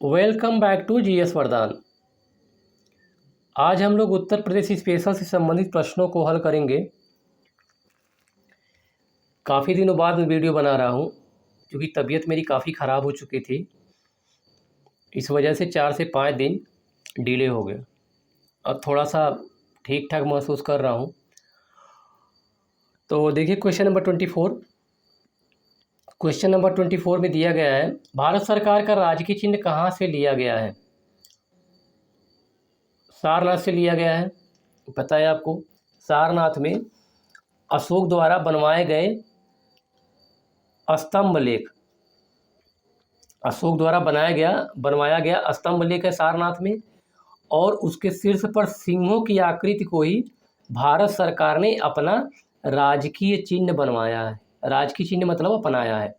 Welcome back to GS वरदान। आज हम लोग उत्तर प्रदेश स्पेशल से संबंधित प्रश्नों को हल करेंगे। काफ़ी दिनों बाद मैं वीडियो बना रहा हूँ क्योंकि तबीयत मेरी काफ़ी ख़राब हो चुकी थी। इस वजह से 4 से 5 दिन डिले हो गया। अब थोड़ा सा ठीक ठाक महसूस कर रहा हूँ। तो देखिए क्वेश्चन नंबर 24। क्वेश्चन नंबर 24 में दिया गया है, भारत सरकार का राजकीय चिन्ह कहाँ से लिया गया है? सारनाथ से लिया गया है। पता है आपको, सारनाथ में अशोक द्वारा बनवाए गए स्तंभ लेख, अशोक द्वारा बनवाया गया स्तंभ लेख है सारनाथ में, और उसके शीर्ष पर सिंहों की आकृति को ही भारत सरकार ने अपना राजकीय चिन्ह बनवाया है। राजकीय चिन्ह मतलब अपनाया है।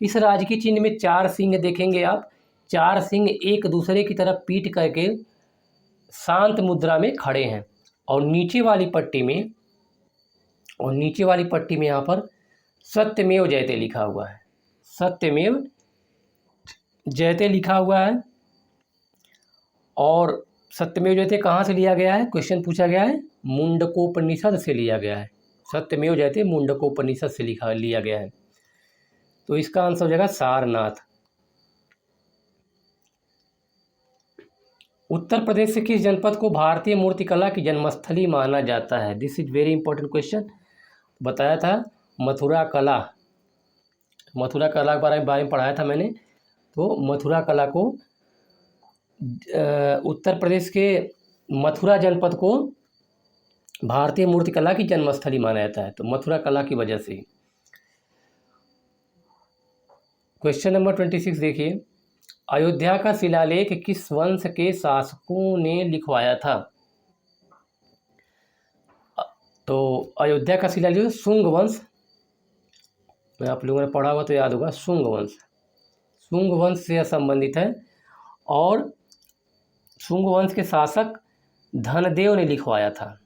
इस राजकीय चिन्ह में 4 सिंह देखेंगे आप। 4 सिंह एक दूसरे की तरफ पीठ करके शांत मुद्रा में खड़े हैं, और नीचे वाली पट्टी में यहाँ पर सत्यमेव जयते लिखा हुआ है। सत्यमेव जयते लिखा हुआ है। और सत्यमेव जयते कहाँ से लिया गया है? क्वेश्चन पूछा गया है, मुंडकोपनिषद से लिया गया है। सत्यमेव जयते मुंडकोपनिषद से लिया गया है। तो इसका आंसर हो जाएगा सारनाथ। उत्तर प्रदेश के किस जनपद को भारतीय मूर्तिकला की जन्मस्थली माना जाता है? This is very important question. बताया था मथुरा कला के बारे में पढ़ाया था मैंने। तो मथुरा कला को उत्तर प्रदेश के मथुरा जनपद को भारतीय मूर्तिकला की जन्मस्थली माना जाता है, तो मथुरा कला की वजह से। क्वेश्चन नंबर 26 देखिए, अयोध्या का शिलालेख किस वंश के शासकों ने लिखवाया था? तो अयोध्या का शिलालेख शुंग वंश, आप लोगों ने पढ़ा हुआ तो याद होगा, शुंग वंश से संबंधित है। और शुंग वंश के शासक धनदेव ने लिखवाया था।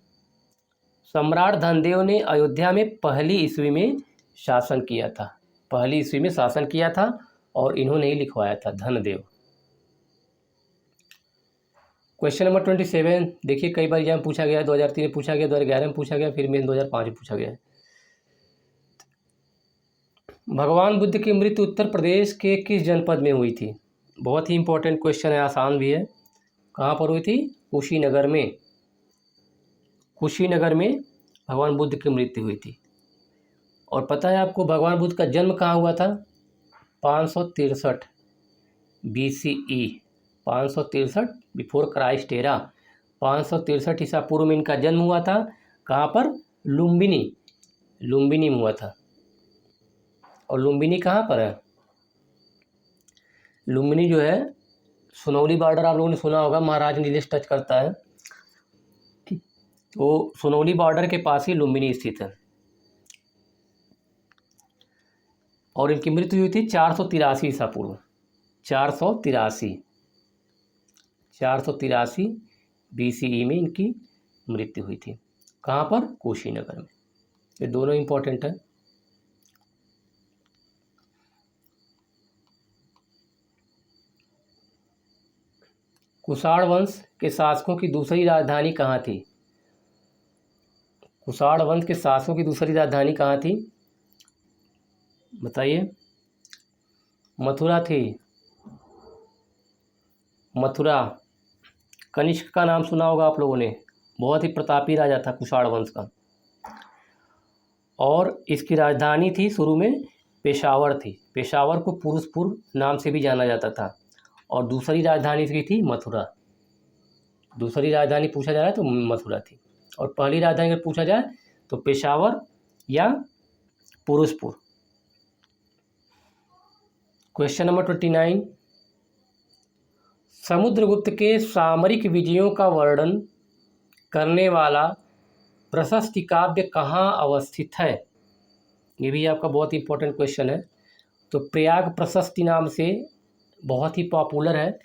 सम्राट धनदेव ने अयोध्या में पहली ईस्वी में शासन किया था, और इन्होंने ही लिखवाया था, धनदेव। क्वेश्चन नंबर 27 देखिए, कई बार एग्जाम पूछा गया है। 2003 में पूछा गया, 2011 में पूछा गया, फिर में 2005 में पूछा गया है। भगवान बुद्ध की मृत्यु उत्तर प्रदेश के किस जनपद में हुई थी? बहुत ही इंपॉर्टेंट क्वेश्चन है, आसान भी है। कहाँ पर हुई थी? कुशीनगर में भगवान बुद्ध की मृत्यु हुई थी। और पता है आपको भगवान बुद्ध का जन्म कहाँ हुआ था? 563 BCE, 563 बिफोर क्राइस्ट एरा, 563 ईसा पूर्व में इनका जन्म हुआ था। कहाँ पर? लुम्बिनी में हुआ था। और लुम्बिनी कहाँ पर है? लुम्बिनी जो है, सुनौली बॉर्डर आप लोगों ने सुना होगा, महाराज नीलेश टच करता है, तो सुनौली बॉर्डर के पास ही लुम्बिनी स्थित है। और इनकी मृत्यु हुई थी 483 ईसा पूर्व, 483 BCE में इनकी मृत्यु हुई थी। कहाँ पर? कुशीनगर में। ये दोनों इंपॉर्टेंट है। कुषाण वंश के शासकों की दूसरी राजधानी कहाँ थी? कुषाण वंश के शासकों की दूसरी राजधानी कहाँ थी? बताइए। मथुरा थी। मथुरा। कनिष्क का नाम सुना होगा आप लोगों ने, बहुत ही प्रतापी राजा था कुषाण वंश का। और इसकी राजधानी थी शुरू में पेशावर थी। पेशावर को पुरुषपुर नाम से भी जाना जाता था। और दूसरी राजधानी इसकी थी मथुरा। दूसरी राजधानी पूछा जा रहा है तो मथुरा थी। और पहली राजधानी अगर पूछा जाए तो पेशावर या पुरुषपुर। क्वेश्चन नंबर 29, समुद्रगुप्त के सामरिक विजयों का वर्णन करने वाला प्रशस्ति काव्य कहाँ अवस्थित है? ये भी आपका बहुत इंपॉर्टेंट क्वेश्चन है। तो प्रयाग प्रशस्ति नाम से बहुत ही पॉपुलर है।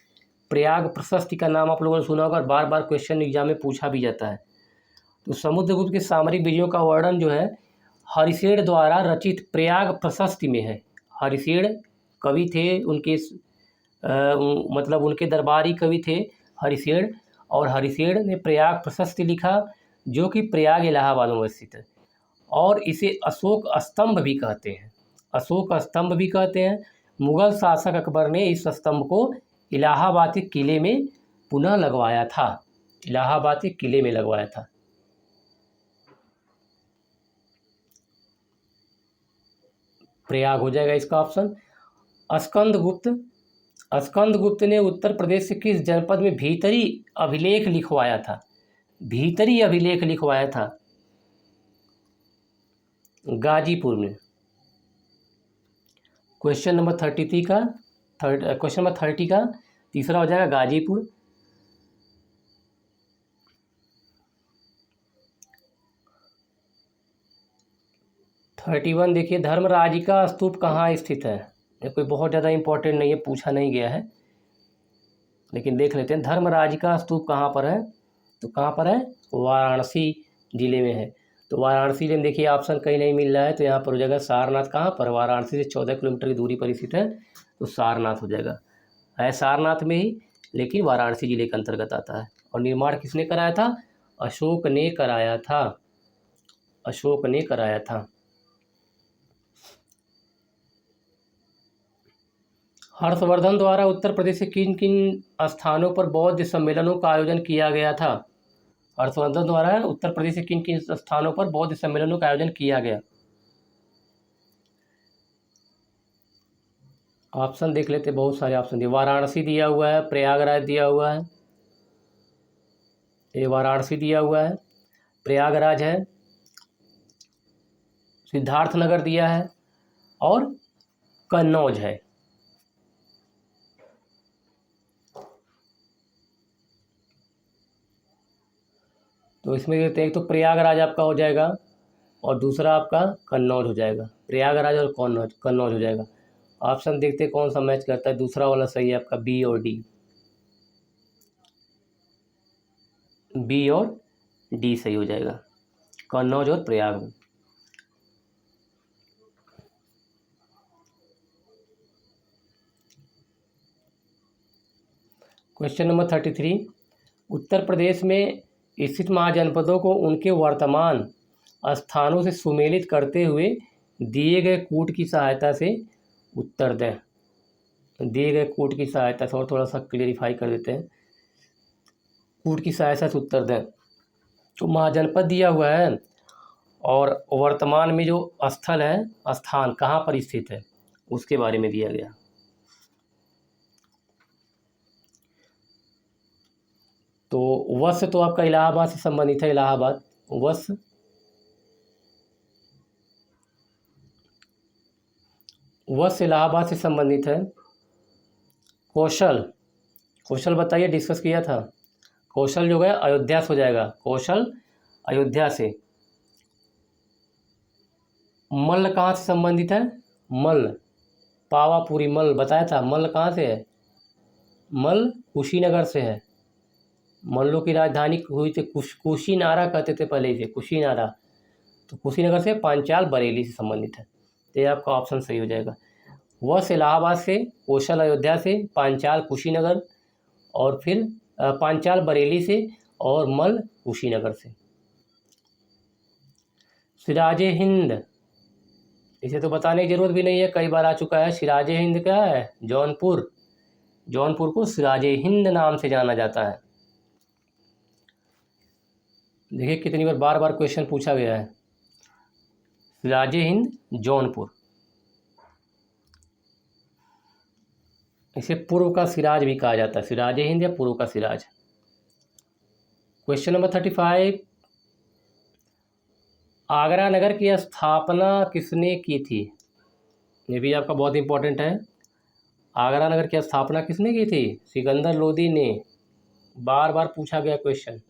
प्रयाग प्रशस्ति का नाम आप लोगों ने सुना होगा, और बार बार क्वेश्चन एग्जाम में पूछा भी जाता है। तो समुद्रगुप्त के सामरिक विजयों का वर्णन जो है हरिसेन द्वारा रचित प्रयाग प्रशस्ति में है। हरिसेन कवि थे, उनके मतलब उनके दरबारी कवि थे हरिशेण, और हरिशेण ने प्रयाग प्रशस्ति लिखा जो कि प्रयाग इलाहाबाद में स्थित है, और इसे अशोक स्तंभ भी कहते हैं, अशोक स्तंभ भी कहते हैं। मुगल शासक अकबर ने इस स्तंभ को इलाहाबाद के किले में पुनः लगवाया था, इलाहाबाद के किले में लगवाया था। प्रयाग हो जाएगा इसका ऑप्शन। स्कंदगुप्त ने उत्तर प्रदेश के किस जनपद में भीतरी अभिलेख लिखवाया था? भीतरी अभिलेख लिखवाया था गाजीपुर में। क्वेश्चन नंबर 33 का क्वेश्चन नंबर 30 का तीसरा हो जाएगा गाजीपुर। थर्टी वन देखिए, धर्मराज का स्तूप कहाँ स्थित है? ये कोई बहुत ज़्यादा इंपॉर्टेंट नहीं है, पूछा नहीं गया है, लेकिन देख लेते हैं धर्मराज का स्तूप कहाँ पर है। तो कहाँ पर है? वाराणसी जिले में है। तो वाराणसी में देखिए ऑप्शन कहीं नहीं मिल रहा है, तो यहाँ पर हो जाएगा सारनाथ। कहाँ पर? वाराणसी से 14 किलोमीटर की दूरी पर स्थित है, तो सारनाथ हो जाएगा। है सारनाथ में ही, लेकिन वाराणसी जिले के अंतर्गत आता है। और निर्माण किसने कराया था? अशोक ने कराया था, अशोक ने कराया था। हर्षवर्धन द्वारा उत्तर प्रदेश के किन किन स्थानों पर बौद्ध सम्मेलनों का आयोजन किया गया था? हर्षवर्धन द्वारा उत्तर प्रदेश के किन किन स्थानों पर बौद्ध सम्मेलनों का आयोजन किया गया? ऑप्शन देख लेते, बहुत सारे ऑप्शन दिए। वाराणसी दिया हुआ है, प्रयागराज दिया हुआ है, ये वाराणसी दिया हुआ है, प्रयागराज है, सिद्धार्थनगर दिया है, और कन्नौज है। तो इसमें देखते हैं, एक तो प्रयागराज आपका हो जाएगा और दूसरा आपका कन्नौज हो जाएगा। प्रयागराज और कन्नौज हो जाएगा। ऑप्शन देखते हैं कौन सा मैच करता है। दूसरा वाला सही है आपका, बी और डी, बी और डी सही हो जाएगा, कन्नौज और प्रयाग। क्वेश्चन नंबर 33, उत्तर प्रदेश में स्थित महाजनपदों को उनके वर्तमान स्थानों से सुमेलित करते हुए दिए गए कूट की सहायता से उत्तर दें। दिए गए कूट की सहायता से, और थोड़ा सा क्लियरिफाई कर देते हैं, कूट की सहायता से उत्तर दें। तो महाजनपद दिया हुआ है और वर्तमान में जो स्थल है, स्थान कहाँ पर स्थित है, उसके बारे में दिया गया। तो वत्स तो आपका इलाहाबाद से संबंधित है, इलाहाबाद वत्स। वत्स इलाहाबाद से संबंधित है। कौशल बताइए, डिस्कस किया था। कौशल जो है अयोध्या से हो जाएगा, कौशल अयोध्या से। मल्ल कहाँ से संबंधित है? मल्ल पावापुरी, मल्ल बताया था। मल्ल कहाँ से है? मल्ल कुशीनगर से है। मल्लों की राजधानी हुई थी कुशीनारा कहते थे पहले इसे, कुशीनारा। तो कुशीनगर से पांचाल बरेली से संबंधित है, तो ये आपका ऑप्शन सही हो जाएगा। वह इलाहाबाद से, कौशल अयोध्या से, पांचाल कुशीनगर, और फिर पांचाल बरेली से, और मल्ल कुशीनगर से। सिराजे हिंद, इसे तो बताने की जरूरत भी नहीं है, कई बार आ चुका है। सिराजे हिंद क्या है? जौनपुर। जौनपुर को सिराजे हिंद नाम से जाना जाता है। देखिए कितनी बार बार क्वेश्चन पूछा गया है। सिराजे हिंद जौनपुर, इसे पूर्व का सिराज भी कहा जाता है, सिराजे हिंद या पूर्व का सिराज। क्वेश्चन नंबर 35, आगरा नगर की स्थापना किसने की थी? ये भी आपका बहुत इंपॉर्टेंट है। आगरा नगर की स्थापना किसने की थी? सिकंदर लोदी ने। बार बार पूछा गया क्वेश्चन,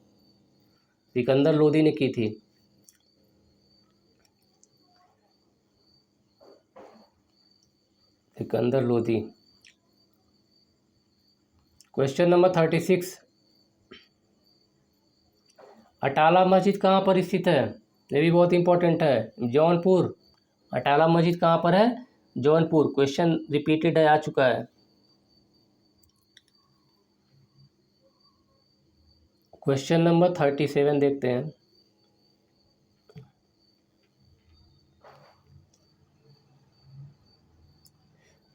सिकंदर लोदी ने की थी। सिकंदर लोदी। क्वेश्चन नंबर 36, अटाला मस्जिद कहाँ पर स्थित है? ये भी बहुत इंपॉर्टेंट है, जौनपुर। अटाला मस्जिद कहाँ पर है? जौनपुर। क्वेश्चन रिपीटेड है, आ चुका है। क्वेश्चन नंबर 37 देखते हैं।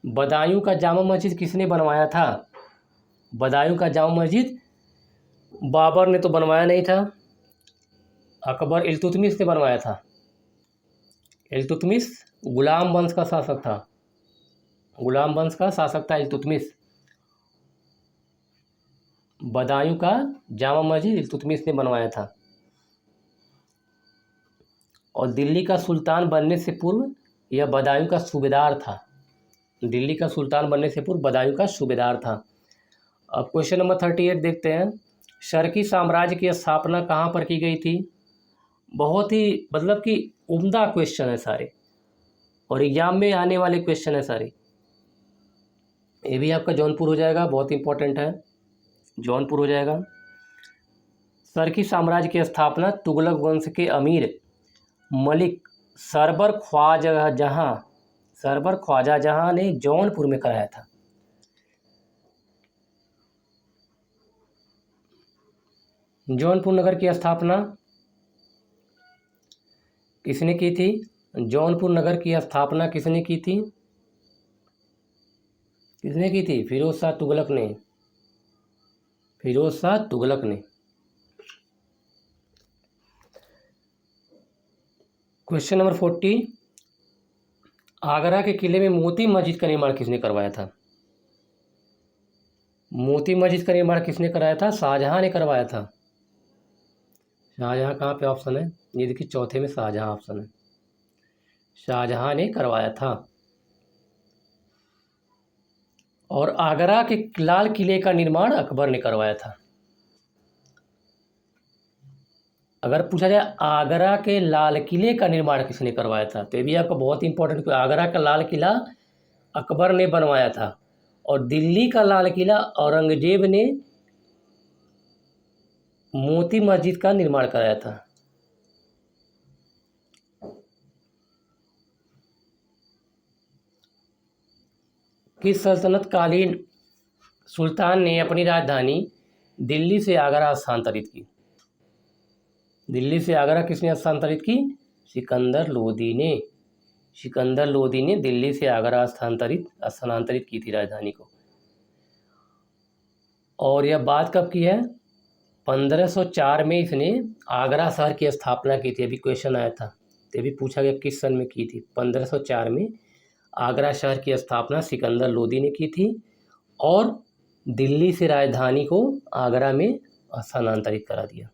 बदायूं का जामा मस्जिद किसने बनवाया था? बदायूं का जामा मस्जिद बाबर ने तो बनवाया नहीं था, अकबर इल्तुतमिश ने बनवाया था। इल्तुतमिश गुलाम वंश का शासक था, गुलाम वंश का शासक था इल्तुतमिश। बदायूं का जामा मस्जिद इल्तुतमिश ने बनवाया था। और दिल्ली का सुल्तान बनने से पूर्व यह बदायूं का सूबेदार था। दिल्ली का सुल्तान बनने से पूर्व बदायूं का सूबेदार था। अब क्वेश्चन नंबर 38 देखते हैं। शर्की साम्राज्य की स्थापना कहाँ पर की गई थी? बहुत ही मतलब कि उम्दा क्वेश्चन है सारे, और एग्जाम में आने वाले क्वेश्चन है सारे। ये भी आपका जौनपुर हो जाएगा, बहुत इंपॉर्टेंट है, जौनपुर हो जाएगा। शर्की साम्राज्य की स्थापना तुगलक वंश के अमीर मलिक सरबर ख्वाजा जहां ने जौनपुर में कराया था। जौनपुर नगर की स्थापना किसने की थी? जौनपुर नगर की स्थापना किसने की थी? किसने की थी? फिरोज शाह तुगलक ने। फिरोज शाह तुगलक ने। Question number 40। आगरा के किले में मोती मस्जिद का निर्माण किसने करवाया था? मोती मस्जिद का निर्माण किसने कराया था? शाहजहां ने करवाया था। शाहजहां कहाँ पे ऑप्शन है? ये देखिए चौथे में शाहजहां ऑप्शन है, शाहजहां ने करवाया था। और आगरा के लाल किले का निर्माण अकबर ने करवाया था। अगर पूछा जाए आगरा के लाल किले का निर्माण किसने करवाया था, तो ये भी आपका बहुत इंपॉर्टेंट। आगरा का लाल किला अकबर ने बनवाया था, और दिल्ली का लाल किला औरंगजेब ने मोती मस्जिद का निर्माण कराया था। किस सल्तनत कालीन सुल्तान ने अपनी राजधानी दिल्ली से आगरा स्थानांतरित की? दिल्ली से आगरा किसने स्थानांतरित की? सिकंदर लोदी ने। सिकंदर लोदी ने दिल्ली से आगरा स्थानांतरित की थी राजधानी को। और यह बात कब की है? 1504 में इसने आगरा शहर की स्थापना की थी। अभी क्वेश्चन आया था, तो भी पूछा गया किस सन में की थी। 1504 में आगरा शहर की स्थापना सिकंदर लोदी ने की थी, और दिल्ली से राजधानी को आगरा में स्थानांतरित करा दिया।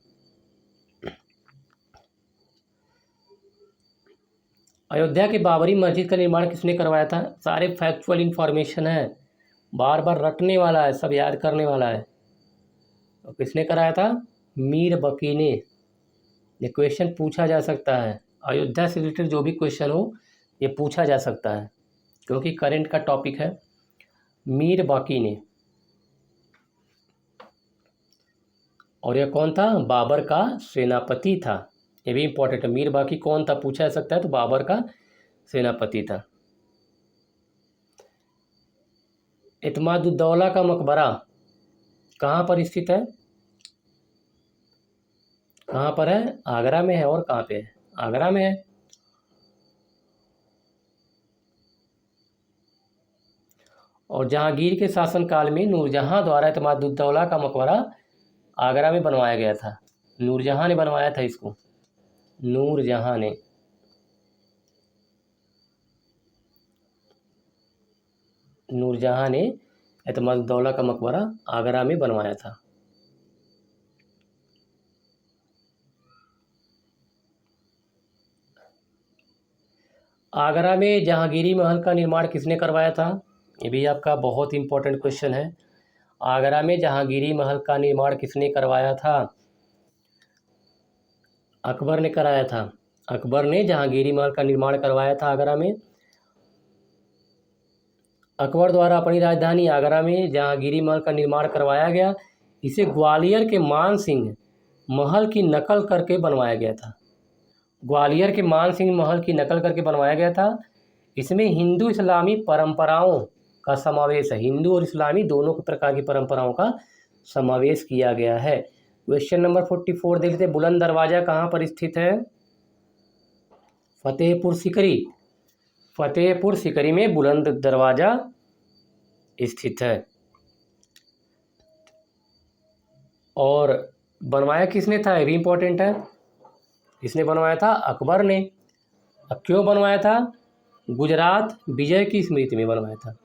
अयोध्या के बाबरी मस्जिद का निर्माण किसने करवाया था? सारे फैक्चुअल इंफॉर्मेशन है, बार बार रटने वाला है, सब याद करने वाला है। तो किसने कराया था? मीर बकी ने। ये क्वेश्चन पूछा जा सकता है, अयोध्या से रिलेटेड जो भी क्वेश्चन हो ये पूछा जा सकता है, क्योंकि करंट का टॉपिक है। मीर बाकी ने। और यह कौन था? बाबर का सेनापति था। ये भी इंपॉर्टेंट है। मीर बाकी कौन था पूछा जा सकता है, तो बाबर का सेनापति था। इत्मादुद्दौला का मकबरा कहाँ पर स्थित है? कहाँ पर है? आगरा में है। और कहाँ पे है? आगरा में है। और जहांगीर के शासनकाल में नूरजहां द्वारा इत्मादुद्दौला का मकबरा आगरा में बनवाया गया था। नूरजहां ने बनवाया था इसको, नूरजहां ने। नूरजहां ने इत्मादुद्दौला का मकबरा आगरा में बनवाया था। आगरा में जहांगीरी महल का निर्माण किसने करवाया था? ये भी आपका बहुत इंपॉर्टेंट क्वेश्चन है। आगरा में जहांगीरी महल का निर्माण किसने करवाया था? अकबर ने कराया था। अकबर ने जहांगीरी महल का निर्माण करवाया था आगरा में। अकबर द्वारा अपनी राजधानी आगरा में जहांगीरी महल का निर्माण करवाया गया। इसे ग्वालियर के मान सिंह महल की नकल करके बनवाया गया था। ग्वालियर के मान सिंह महल की नकल करके बनवाया गया था। इसमें हिंदू इस्लामी परंपराओं का समावेश है। हिंदू और इस्लामी दोनों प्रकार की परंपराओं का समावेश किया गया है। क्वेश्चन नंबर 44 देख लेते हैं। बुलंद दरवाज़ा कहाँ पर स्थित है? फतेहपुर सीकरी। फतेहपुर सीकरी में बुलंद दरवाज़ा स्थित है। और बनवाया किसने था, ये भी इम्पोर्टेंट है। इसने बनवाया था अकबर ने। अब क्यों बनवाया था? गुजरात विजय की स्मृति में बनवाया था।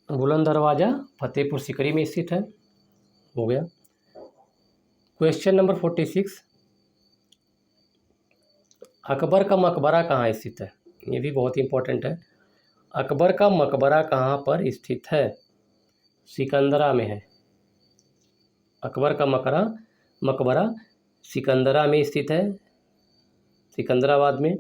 बुलंद दरवाज़ा फतेहपुर सीकरी में स्थित है। हो गया। क्वेश्चन नंबर 46, अकबर का मकबरा कहाँ स्थित है? ये भी बहुत इंपॉर्टेंट है। अकबर का मकबरा कहाँ पर स्थित है? सिकंदरा में है। अकबर का मकबरा सिकंदरा में स्थित है, सिकंदराबाद में।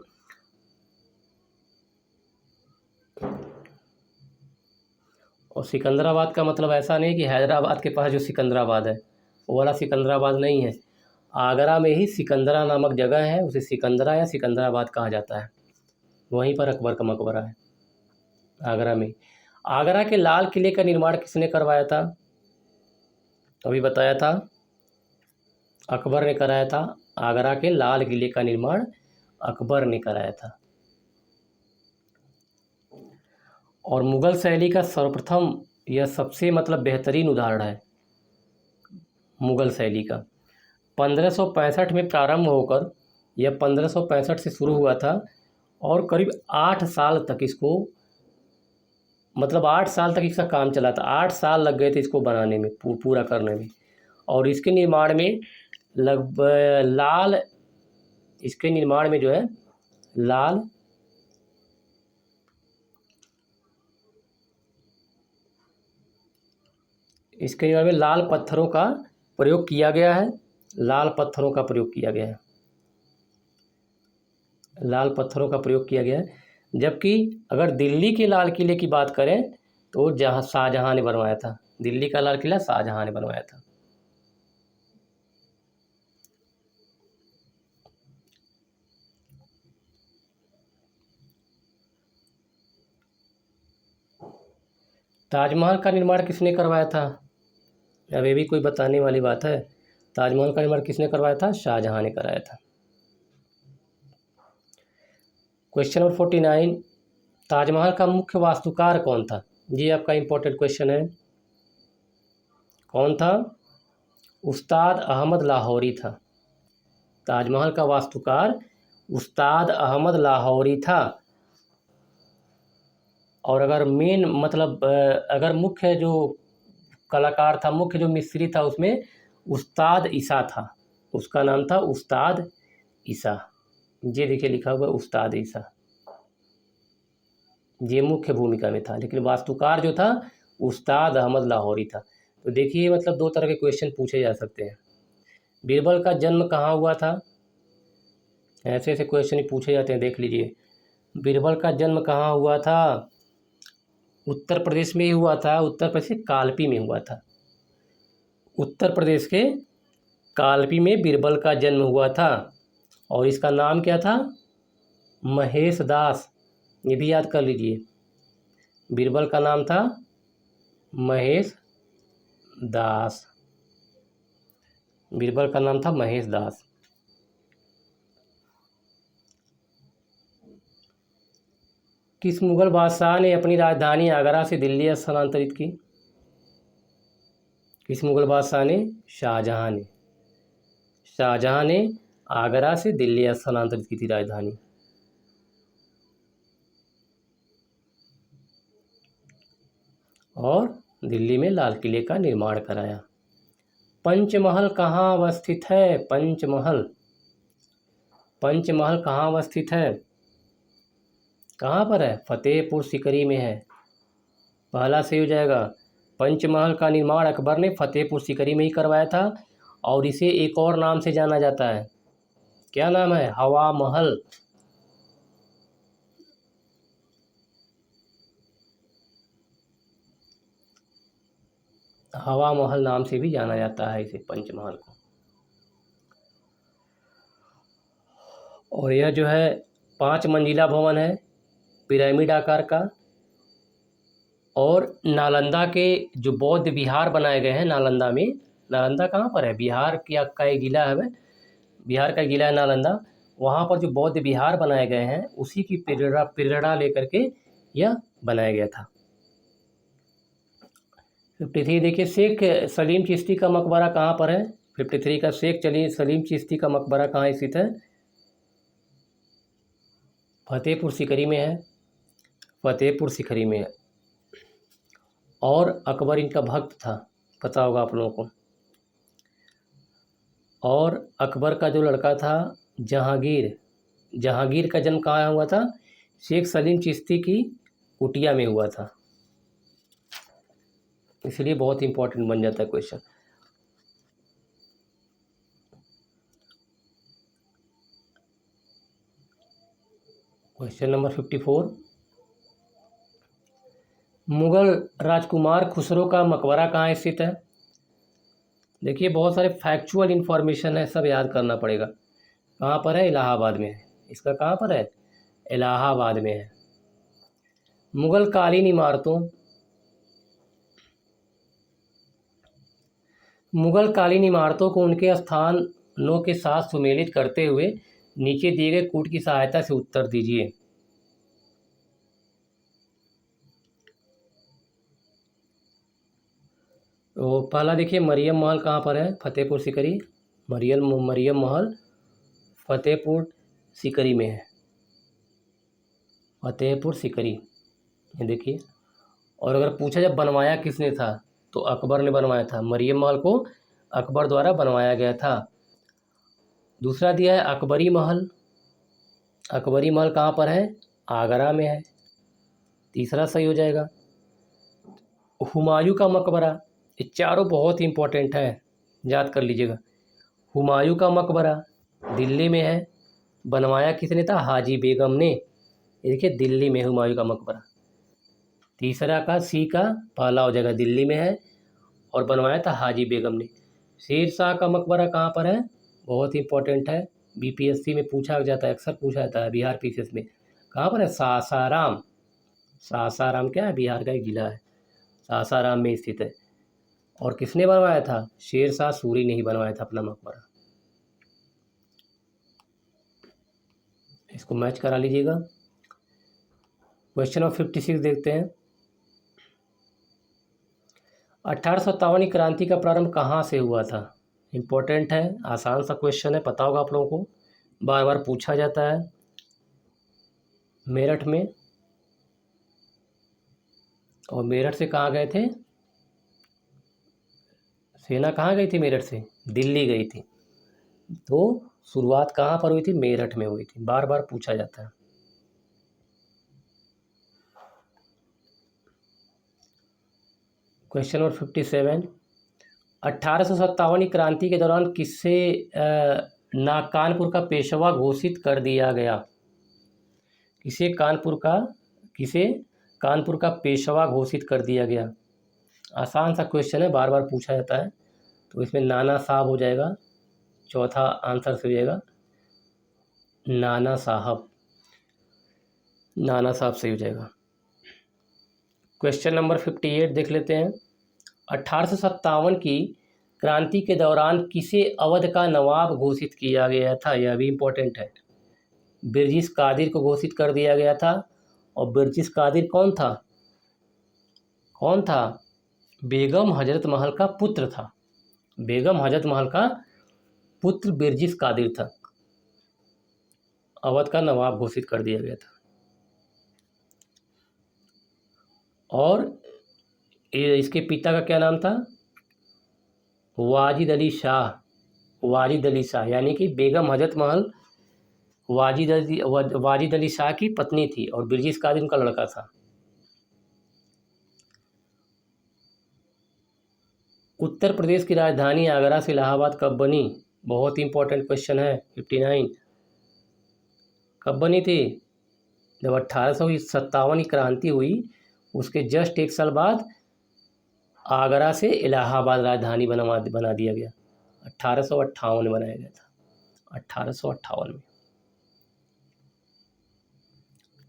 और सिकंदराबाद का मतलब ऐसा नहीं कि हैदराबाद के पास जो सिकंदराबाद है वो वाला सिकंदराबाद नहीं है। आगरा में ही सिकंदरा नामक जगह है, उसे सिकंदरा या सिकंदराबाद कहा जाता है। वहीं पर अकबर का मकबरा है, आगरा में। आगरा के लाल किले का निर्माण किसने करवाया था? अभी बताया था, अकबर ने कराया था। आगरा के लाल किले का निर्माण अकबर ने कराया था। और मुग़ल शैली का सर्वप्रथम यह सबसे मतलब बेहतरीन उदाहरण है मुग़ल शैली का। 1565 में प्रारंभ होकर यह 1565 से शुरू हुआ था और करीब 8 साल तक इसको, मतलब 8 साल तक इसका काम चला था। 8 साल लग गए थे इसको बनाने में, पूरा करने में। और इसके निर्माण में इसके निर्माण में जो है लाल इसके निर्माण में लाल पत्थरों का प्रयोग किया गया है। लाल पत्थरों का प्रयोग किया गया है। लाल पत्थरों का प्रयोग किया गया है। जबकि अगर दिल्ली के लाल किले की बात करें तो जहाँ शाहजहाँ ने बनवाया था। दिल्ली का लाल किला शाहजहाँ ने बनवाया था। ताजमहल का निर्माण किसने करवाया था? अब ये भी कोई बताने वाली बात है। ताजमहल का निर्माण किसने करवाया था? शाहजहाँ ने कराया था। क्वेश्चन नंबर 49, ताजमहल का मुख्य वास्तुकार कौन था? ये आपका इम्पोर्टेंट क्वेश्चन है। कौन था? उस्ताद अहमद लाहौरी था। ताजमहल का वास्तुकार उस्ताद अहमद लाहौरी था। और अगर मेन मतलब अगर मुख्य जो कलाकार था, मुख्य जो मिस्त्री था, उसमें उस्ताद ईसा था। उसका नाम था उस्ताद ईसा। ये देखिए लिखा हुआ उस्ताद ईसा। ये मुख्य भूमिका में था, लेकिन वास्तुकार जो था उस्ताद अहमद लाहौरी था। तो देखिए मतलब दो तरह के क्वेश्चन पूछे जा सकते हैं। बीरबल का जन्म कहाँ हुआ था? ऐसे ऐसे क्वेश्चन ही पूछे जाते हैं, देख लीजिए। बीरबल का जन्म कहाँ हुआ था? उत्तर प्रदेश में ही हुआ था। उत्तर प्रदेश के कालपी में हुआ था। उत्तर प्रदेश के कालपी में बीरबल का जन्म हुआ था। और इसका नाम क्या था? महेश दास। ये भी याद कर लीजिए। बीरबल का नाम था महेश दास। बीरबल का नाम था महेश दास। किस मुगल बादशाह ने अपनी राजधानी आगरा से दिल्ली स्थानांतरित की? किस मुगल बादशाह ने? शाहजहाँ ने। शाहजहाँ ने आगरा से दिल्ली स्थानांतरित की थी राजधानी। और दिल्ली में लाल किले का निर्माण कराया। पंचमहल कहाँ अवस्थित है? पंचमहल। पंचमहल कहाँ अवस्थित है? कहाँ पर है? फतेहपुर सीकरी में है। पहला सही हो जाएगा। पंचमहल का निर्माण अकबर ने फतेहपुर सीकरी में ही करवाया था। और इसे एक और नाम से जाना जाता है। क्या नाम है? हवा महल। हवा महल नाम से भी जाना जाता है इसे, पंचमहल को। और यह जो है 5 मंजिला भवन है। पिरामिड आकार का। और नालंदा के जो बौद्ध विहार बनाए गए हैं नालंदा में, नालंदा कहाँ पर है, बिहार का एक जिला है, बिहार का जिला है नालंदा, वहाँ पर जो बौद्ध विहार बनाए गए हैं उसी की प्रेरणा लेकर के यह बनाया गया था। 53 देखिए, शेख सलीम चिश्ती का मकबरा कहाँ पर है। 53 का शेख सलीम चिश्ती का मकबरा कहाँ स्थित है। फतेहपुर सीकरी में है, फतेहपुर सीकरी में है। और अकबर इनका भक्त था, पता होगा आप लोगों को। और अकबर का जो लड़का था जहांगीर, जहांगीर का जन्म कहाँ हुआ था, शेख सलीम चिश्ती की कुटिया में हुआ था, इसलिए बहुत इंपॉर्टेंट बन जाता है क्वेश्चन। क्वेश्चन नंबर 54, मुगल राजकुमार खुसरो का मकबरा कहाँ स्थित है। देखिए बहुत सारे फैक्चुअल इन्फॉर्मेशन है, सब याद करना पड़ेगा। कहाँ पर है, इलाहाबाद में है। इसका कहाँ पर है, इलाहाबाद में है। मुगल कालीन इमारतों, मुगल कालीन इमारतों को उनके स्थानों के साथ सुमेलित करते हुए नीचे दिए गए कूट की सहायता से उत्तर दीजिए। तो पहला देखिए, मरियम महल कहाँ पर है, फतेहपुर सीकरी। मरियम महल फतेहपुर सीकरी में है, फतेहपुर सीकरी, ये देखिए। और अगर पूछा जब बनवाया किसने था, तो अकबर ने बनवाया था। मरियम महल को अकबर द्वारा बनवाया गया था। दूसरा दिया है अकबरी महल, अकबरी महल कहाँ पर है, आगरा में है, तीसरा सही हो जाएगा। हुमायूं का मकबरा, ये चारों बहुत इंपॉर्टेंट है, याद कर लीजिएगा। हुमायूं का मकबरा दिल्ली में है, बनवाया किसने था, हाजी बेगम ने। ये देखिए दिल्ली में हुमायूं का मकबरा। तीसरा का सी का पहला हो जाएगा, दिल्ली में है और बनवाया था हाजी बेगम ने। शेर शाह का मकबरा कहाँ पर है, बहुत इंपॉर्टेंट है, बीपीएससी में पूछा जाता है, अक्सर पूछा जाता है बिहार पीसीएस में। कहाँ पर है, सासाराम। सासाराम क्या है, बिहार का एक जिला है, सासाराम में स्थित है। और किसने बनवाया था, शेर शाह सूरी ने ही बनवाया था अपना मकबरा। इसको मैच करा लीजिएगा। क्वेश्चन नंबर 56 देखते हैं। 1857 की क्रांति का प्रारंभ कहाँ से हुआ था। इम्पोर्टेंट है, आसान सा क्वेश्चन है, पता होगा आप लोगों को, बार बार पूछा जाता है। मेरठ में। और मेरठ से कहाँ गए थे, सेना कहाँ गई थी मेरठ से, दिल्ली गई थी। तो शुरुआत कहाँ पर हुई थी, मेरठ में हुई थी, बार बार पूछा जाता है। क्वेश्चन नंबर 57, 1857 की क्रांति के दौरान किसे कानपुर का पेशवा घोषित कर दिया गया। किसे कानपुर का पेशवा घोषित कर दिया गया। आसान सा क्वेश्चन है, बार बार पूछा जाता है। तो इसमें नाना साहब हो जाएगा, चौथा आंसर से हो जाएगा नाना साहब, नाना साहब सही हो जाएगा। क्वेश्चन नंबर 58 देख लेते हैं। 1857 की क्रांति के दौरान किसे अवध का नवाब घोषित किया गया था, यह भी इम्पोर्टेंट है। बिरजिस कादिर को घोषित कर दिया गया था। और बिरजिस कादिर कौन था, कौन था, बेगम हजरत महल का पुत्र था। बेगम हजरत महल का पुत्र बिरजिस कादिर था, अवध का नवाब घोषित कर दिया गया था। और इसके पिता का क्या नाम था, वाजिद अली शाह, वाजिद अली शाह, यानी कि बेगम हजरत महल वाजिद अली शाह की पत्नी थी और बिरजिस कादिर उनका लड़का था। उत्तर प्रदेश की राजधानी आगरा से इलाहाबाद कब बनी, बहुत इंपॉर्टेंट क्वेश्चन है। 59 कब बनी थी, जब 1857 की क्रांति हुई उसके जस्ट एक साल बाद आगरा से इलाहाबाद राजधानी बना दिया गया। 1858 में बनाया गया था, 1858 में,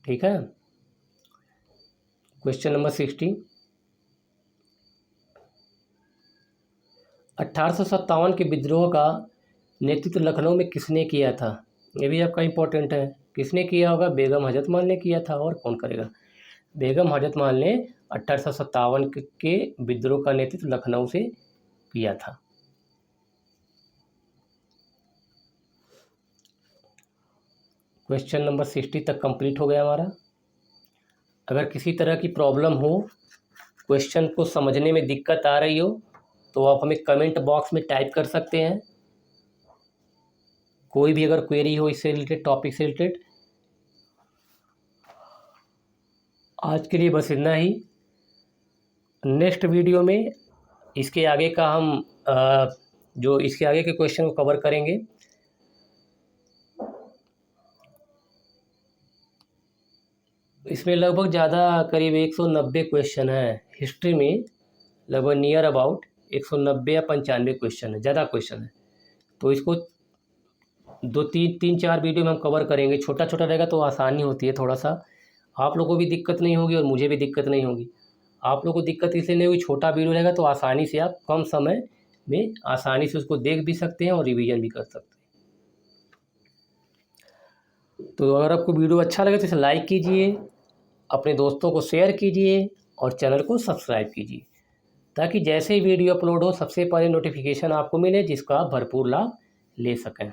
ठीक है। क्वेश्चन नंबर 60, 1857 के विद्रोह का नेतृत्व लखनऊ में किसने किया था? ये भी आपका इम्पोर्टेंट है। किसने किया होगा? बेगम हजरत महल ने किया था, और कौन करेगा? बेगम हजरत महल ने 1857 के विद्रोह का नेतृत्व लखनऊ से किया था। क्वेश्चन नंबर 60 तक कंप्लीट हो गया हमारा। अगर किसी तरह की प्रॉब्लम हो, क्वेश्चन को समझने में दिक्कत आ रही हो, तो आप हमें कमेंट बॉक्स में टाइप कर सकते हैं। कोई भी अगर क्वेरी हो इससे रिलेटेड, टॉपिक से रिलेटेड। आज के लिए बस इतना ही। नेक्स्ट वीडियो में इसके आगे का हम जो इसके आगे के क्वेश्चन को कवर करेंगे। इसमें लगभग ज़्यादा करीब 190 क्वेश्चन है। हिस्ट्री में लगभग नियर अबाउट 190 या 95 क्वेश्चन है, ज़्यादा क्वेश्चन है। तो इसको 2-3-4 वीडियो में हम कवर करेंगे। छोटा छोटा रहेगा तो आसानी होती है थोड़ा सा, आप लोगों को भी दिक्कत नहीं होगी और मुझे भी दिक्कत नहीं होगी। आप लोगों को दिक्कत इसलिए नहीं होगी, छोटा वीडियो रहेगा तो आसानी से आप कम समय में आसानी से उसको देख भी सकते हैं और रिवीजन भी कर सकते हैं। तो अगर आपको वीडियो अच्छा लगे तो इसे लाइक कीजिए, अपने दोस्तों को शेयर कीजिए और चैनल को सब्सक्राइब कीजिए, ताकि जैसे ही वीडियो अपलोड हो सबसे पहले नोटिफिकेशन आपको मिले, जिसका आप भरपूर लाभ ले सकें।